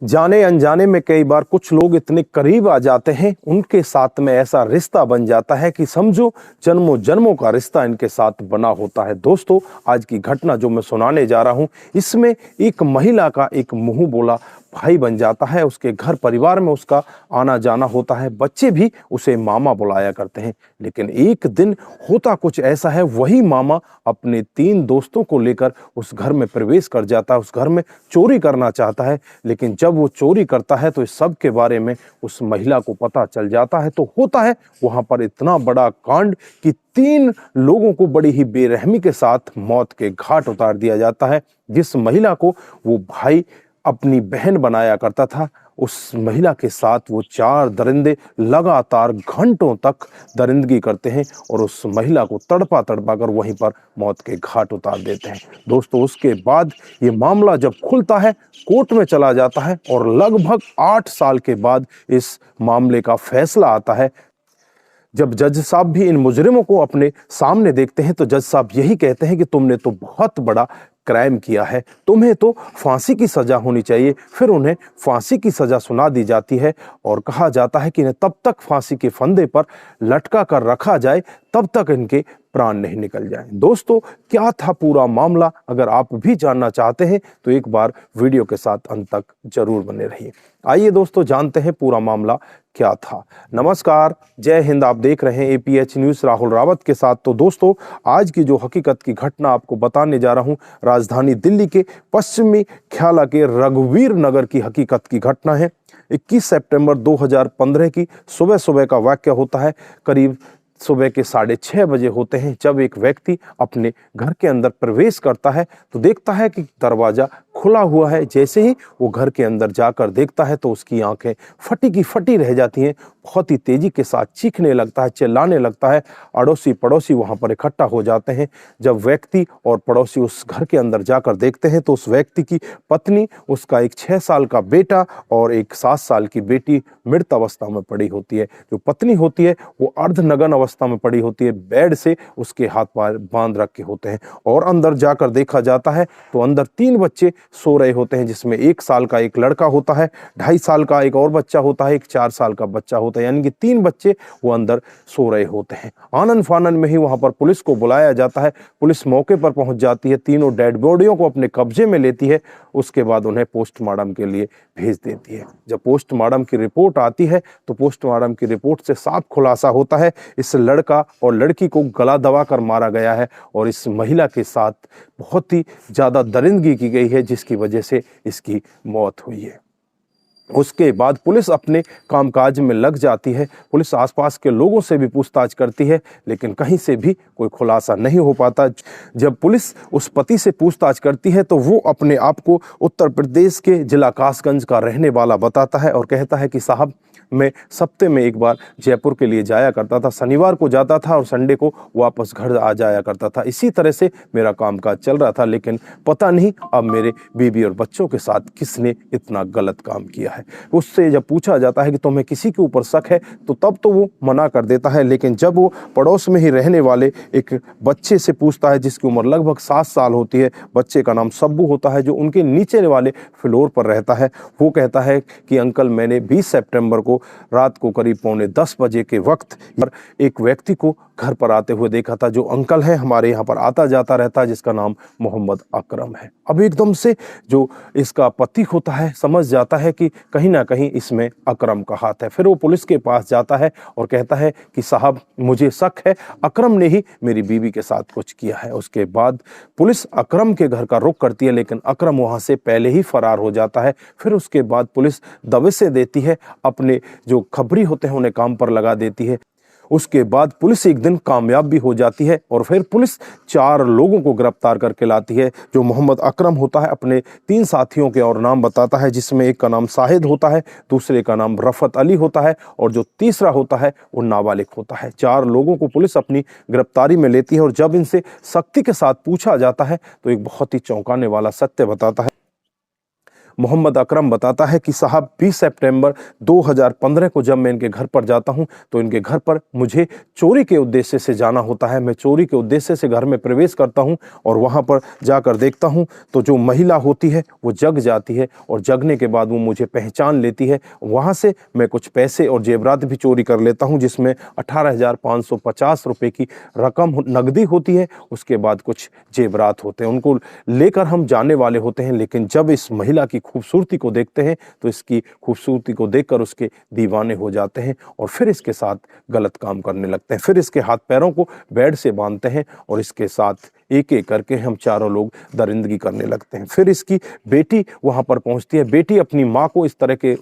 जाने अनजाने में कई बार कुछ लोग इतने करीब आ जाते हैं, उनके साथ में ऐसा रिश्ता बन जाता है कि समझो जन्मों जन्मों का रिश्ता इनके साथ बना होता है। दोस्तों, आज की घटना जो मैं सुनाने जा रहा हूं, इसमें एक महिला का एक मुंह बोला भाई बन जाता है। उसके घर परिवार में उसका आना जाना होता है, बच्चे भी उसे मामा बुलाया करते हैं। लेकिन एक दिन होता कुछ ऐसा है, वही मामा अपने 3 दोस्तों को लेकर उस घर में प्रवेश कर जाता है, उस घर में चोरी करना चाहता है। लेकिन जब वो चोरी करता है तो इस सब के बारे में उस महिला को पता चल जाता है। तो होता है वहां पर इतना बड़ा कांड कि 3 लोगों को बड़ी ही बेरहमी के साथ मौत के घाट उतार दिया जाता है। जिस महिला को वो भाई अपनी बहन बनाया करता था, उस महिला के साथ वो 4 दरिंदे लगातार घंटों तक दरिंदगी करते हैं और उस महिला को तड़पा तड़पा कर वहीं पर मौत के घाट उतार देते हैं। दोस्तों, उसके बाद ये मामला जब खुलता है, कोर्ट में चला जाता है और लगभग 8 साल के बाद इस मामले का फैसला आता है। जब जज साहब भी इन मुजरिमों को अपने सामने देखते हैं तो जज साहब यही कहते हैं कि तुमने तो बहुत बड़ा क्राइम किया है, तुम्हें तो फांसी की सजा होनी चाहिए। फिर उन्हें फांसी की सजा सुना दी जाती है और कहा जाता है कि इन्हें तब तक फांसी के फंदे पर लटका कर रखा जाए तब तक इनके प्राण नहीं निकल जाएं। दोस्तों, क्या था पूरा मामला? अगर आप भी जानना चाहते हैं तो एक बार वीडियो के साथ अंत तक जरूर बने रहिए। आइए दोस्तों, जानते हैं पूरा मामला क्या था। नमस्कार, जय हिंद। आप देख रहे हैं APH न्यूज़ राहुल रावत के साथ। तो दोस्तों, आज की जो हकीकत की घटना आपको बताने जा रहा हूं, राजधानी दिल्ली के पश्चिमी ख्याला के रघुवीर नगर की हकीकत की घटना है। 21 सितंबर 2015 की सुबह सुबह का वाक्य होता है। करीब सुबह के 6:30 बजे होते हैं जब एक व्यक्ति अपने घर के अंदर प्रवेश करता है तो देखता है कि दरवाजा खुला हुआ है। जैसे ही वो घर के अंदर जाकर देखता है तो उसकी आंखें फटी की फटी रह जाती हैं। बहुत ही तेजी के साथ चीखने लगता है, चिल्लाने लगता है। अड़ोसी पड़ोसी वहां पर इकट्ठा हो जाते हैं। जब व्यक्ति और पड़ोसी उस घर के अंदर जाकर देखते हैं तो उस व्यक्ति की पत्नी, उसका एक 6 साल का बेटा और एक 7 साल की बेटी मृत अवस्था में पड़ी होती है। जो पत्नी होती है वो अर्धनग्न अवस्था में पड़ी होती है, बेड से उसके हाथ पैर बांध रखे होते हैं। और अंदर जाकर देखा जाता है तो अंदर 3 बच्चे सो रहे होते हैं, जिसमें 1 साल का एक लड़का होता है, 2.5 साल का एक और बच्चा होता है, एक 4 साल का बच्चा होता है। यानी कि 3 बच्चे वो अंदर सो रहे होते हैं। आनन फानन में ही वहां पर पुलिस को बुलाया जाता है। पुलिस मौके पर पहुंच जाती है, तीनों डेड बॉडियों को अपने कब्जे में लेती है। उसके बाद उन्हें पोस्टमार्टम के लिए भेज देती है। जब पोस्टमार्टम की रिपोर्ट आती है तो पोस्टमार्टम की रिपोर्ट से साफ खुलासा होता है, इस लड़का और लड़की को गला दबा कर मारा गया है और इस महिला के साथ बहुत ही ज्यादा दरिंदगी की गई है, जिसकी वजह से इसकी मौत हुई है। उसके बाद पुलिस अपने कामकाज में लग जाती है। पुलिस आसपास के लोगों से भी पूछताछ करती है, लेकिन कहीं से भी कोई खुलासा नहीं हो पाता। जब पुलिस उस पति से पूछताछ करती है तो वो अपने आप को उत्तर प्रदेश के जिला कासगंज का रहने वाला बताता है और कहता है कि साहब, मैं सप्ते में एक बार जयपुर के लिए जाया करता था, शनिवार को जाता था और संडे को वापस घर आ जाया करता था। इसी तरह से मेरा कामकाज चल रहा था, लेकिन पता नहीं अब मेरे बीवी और बच्चों के साथ किसने इतना गलत काम किया है। उससे जब पूछा जाता है कि तुम्हें किसी के ऊपर शक है तो तब तो वो मना कर देता है। लेकिन जब वो पड़ोस में ही रहने वाले एक बच्चे से पूछता है जिसकी उम्र लगभग 7 साल होती है, बच्चे का नाम सब्बू होता है, जो उनके नीचे वाले फ्लोर पर रहता है, वो कहता है कि अंकल, मैंने 20 सितंबर को रात को करीब 9:45 बजे के वक्त एक व्यक्ति को घर पर आते हुए देखा था, जो अंकल है, हमारे यहाँ पर आता जाता रहता है, जिसका नाम मोहम्मद अकरम है। अब एकदम से जो इसका पति होता है समझ जाता है कि कहीं ना कहीं इसमें अकरम का हाथ है। फिर वो पुलिस के पास जाता है और कहता है कि साहब, मुझे शक है अकरम ने ही मेरी बीवी के साथ कुछ किया है। उसके बाद पुलिस अकरम के घर का रुख करती है, लेकिन अकरम वहां से पहले ही फरार हो जाता है। फिर उसके बाद पुलिस दबिशें देती है, अपने जो खबरी होते हैं उन्हें काम पर लगा देती है। उसके बाद पुलिस एक दिन कामयाब भी हो जाती है और फिर पुलिस 4 लोगों को गिरफ्तार करके लाती है। जो मोहम्मद अकरम होता है अपने 3 साथियों के और नाम बताता है, जिसमें एक का नाम साहिद होता है, दूसरे का नाम रफत अली होता है और जो तीसरा होता है वो नाबालिग होता है। 4 लोगों को पुलिस अपनी गिरफ्तारी में लेती है और जब इनसे सख्ती के साथ पूछा जाता है तो एक बहुत ही चौंकाने वाला सत्य बताता है। मोहम्मद अकरम बताता है कि साहब 20 सितंबर 2015 को जब मैं इनके घर पर जाता हूं तो इनके घर पर मुझे चोरी के उद्देश्य से जाना होता है। मैं चोरी के उद्देश्य से घर में प्रवेश करता हूं और वहां पर जाकर देखता हूं तो जो महिला होती है वो जग जाती है और जगने के बाद वो मुझे पहचान लेती है। वहां से मैं कुछ पैसे और जेवरात भी चोरी कर लेता हूं जिसमें 18,550 रुपए की रकम नकदी होती है। उसके बाद कुछ जेवरात होते हैं, उनको लेकर हम जाने वाले होते हैं। लेकिन जब इस महिला की खूबसूरती को देखते हैं तो इसकी खूबसूरती को देखकर उसके दीवाने हो जाते हैं और फिर इसके साथ गलत काम करने लगते हैं। फिर इसके हाथ पैरों को बेड से बांधते हैं और इसके साथ एक एक करके हम चारों लोग दरिंदगी करने लगते हैं। फिर इसकी बेटी वहां पर पहुंचती है। बेटी अपनी माँ को इस तरह के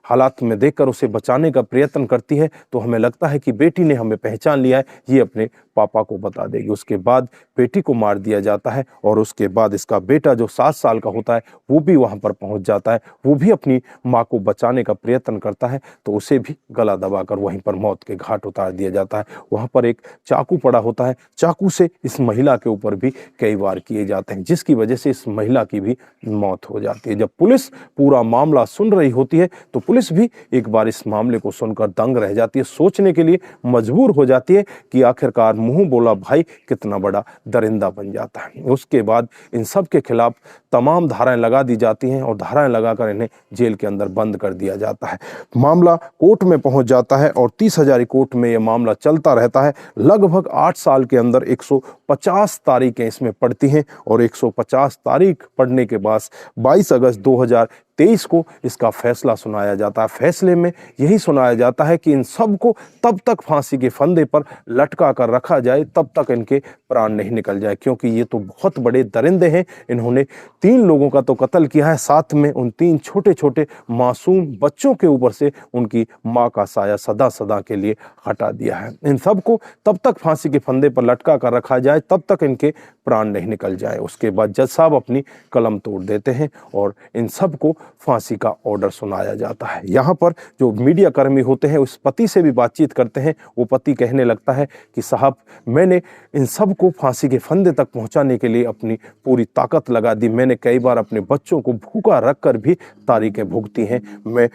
हालात में देखकर उसे बचाने का प्रयत्न करती है तो हमें लगता है कि बेटी ने हमें पहचान लिया है, ये अपने पापा को बता देगी। उसके बाद बेटी को मार दिया जाता है और उसके बाद इसका बेटा जो 7 साल का होता है वो भी वहां पर पहुंच जाता है। वो भी अपनी माँ को बचाने का प्रयत्न करता है तो उसे भी गला दबाकर वहीं पर मौत के घाट उतार दिया जाता है। वहां पर एक चाकू पड़ा होता है, चाकू से इस महिला के ऊपर भी कई वार किए जाते हैं जिसकी वजह से इस महिला की भी मौत हो जाती है। जब पुलिस पूरा मामला सुन रही होती है तो पुलिस भी एक बार इस मामले को सुनकर दंग रह जाती है, सोचने के लिए मजबूर हो जाती है कि आखिरकार मुंह बोला भाई कितना बड़ा दरिंदा बन जाता है। उसके बाद इन सब के खिलाफ तमाम धाराएं लगा दी जाती हैं और धाराएं लगाकर इन्हें जेल के अंदर बंद कर दिया जाता है। मामला कोर्ट में पहुंच जाता है और 30 हजारी कोर्ट में यह मामला चलता रहता है। लगभग 8 साल के अंदर 150 तारीखें इसमें पड़ती हैं और 150 तारीख पढ़ने के बाद 22 अगस्त 2023 को इसका फैसला सुनाया जाता है। फैसले में यही सुनाया जाता है कि इन सब को तब तक फांसी के फंदे पर लटका कर रखा जाए तब तक इनके प्राण नहीं निकल जाए, क्योंकि ये तो बहुत बड़े दरिंदे हैं। इन्होंने 3 लोगों का तो कत्ल किया है, साथ में उन 3 छोटे छोटे मासूम बच्चों के ऊपर से उनकी माँ का साया सदा सदा के लिए हटा दिया है। इन सब को तब तक फांसी के फंदे पर लटका कर रखा जाए तब तक इनके प्राण नहीं निकल जाए। उसके बाद जज साहब अपनी कलम तोड़ देते हैं और इन सब को फांसी का ऑर्डर सुनाया जाता है। यहाँ पर जो मीडिया कर्मी होते हैं उस पति से भी बातचीत करते हैं। वो पति कहने लगता है कि साहब मैंने इन सब को फांसी के फंदे तक पहुंचाने के लिए अपनी पूरी ताकत लगा दी। मैंने कई बार अपने बच्चों को भूखा रखकर भी तारीखें भुगती हैं। मैं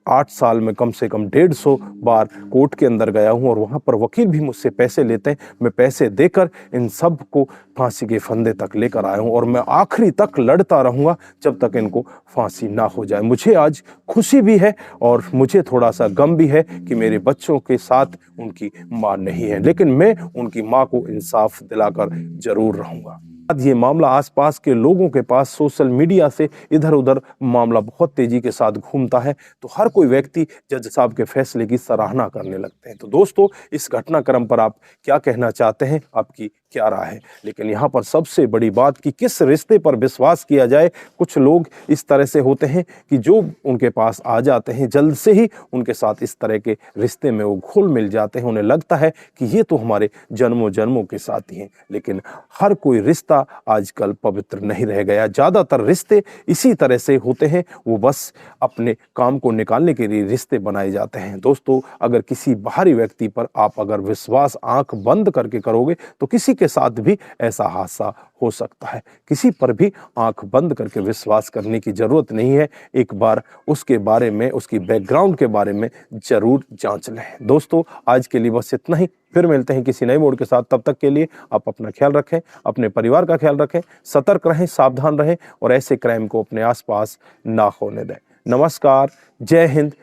8 साल में कम से कम 150 बार कोर्ट के अंदर गया हूं और वहां पर वकील भी मुझसे पैसे लेते हैं। मैं पैसे देकर इन सब को फांसी के फंदे तक लेकर आया हूं और मैं आखिरी तक लड़ता रहूंगा जब तक इनको फांसी ना हो जाए। मुझे आज खुशी भी है और मुझे थोड़ा सा गम भी है कि मेरे बच्चों के साथ उनकी मां नहीं है, लेकिन मैं उनकी मां को इंसाफ दिलाकर जरूर रहूंगा। ये मामला आसपास के लोगों के पास सोशल मीडिया से इधर उधर मामला बहुत तेजी के साथ घूमता है तो हर कोई व्यक्ति जज साहब के फैसले की सराहना करने लगते हैं। तो दोस्तों, इस घटनाक्रम पर आप क्या कहना चाहते हैं, आपकी क्या राय है? लेकिन यहाँ पर सबसे बड़ी बात कि किस रिश्ते पर विश्वास किया जाए। कुछ लोग इस तरह से होते हैं कि जो उनके पास आ जाते हैं जल्द से ही उनके साथ इस तरह के रिश्ते में वो घुल मिल जाते हैं। उन्हें लगता है कि ये तो हमारे जन्मों जन्मों के साथी हैं, लेकिन हर कोई रिश्ता आजकल पवित्र नहीं रह गया। ज्यादातर रिश्ते इसी तरह से होते हैं, वो बस अपने काम को निकालने के लिए रिश्ते बनाए जाते हैं। दोस्तों, अगर किसी बाहरी व्यक्ति पर आप अगर विश्वास आंख बंद करके करोगे तो किसी के साथ भी ऐसा हादसा हो सकता है। किसी पर भी आंख बंद करके विश्वास करने की जरूरत नहीं है। एक बार उसके बारे में, उसकी बैकग्राउंड के बारे में जरूर जांच लें। दोस्तों, आज के लिए बस इतना ही। फिर मिलते हैं किसी नए मोड़ के साथ। तब तक के लिए आप अपना ख्याल रखें, अपने परिवार का ख्याल रखें, सतर्क रहें, सावधान रहें और ऐसे क्राइम को अपने आसपास ना होने दें। नमस्कार, जय हिंद,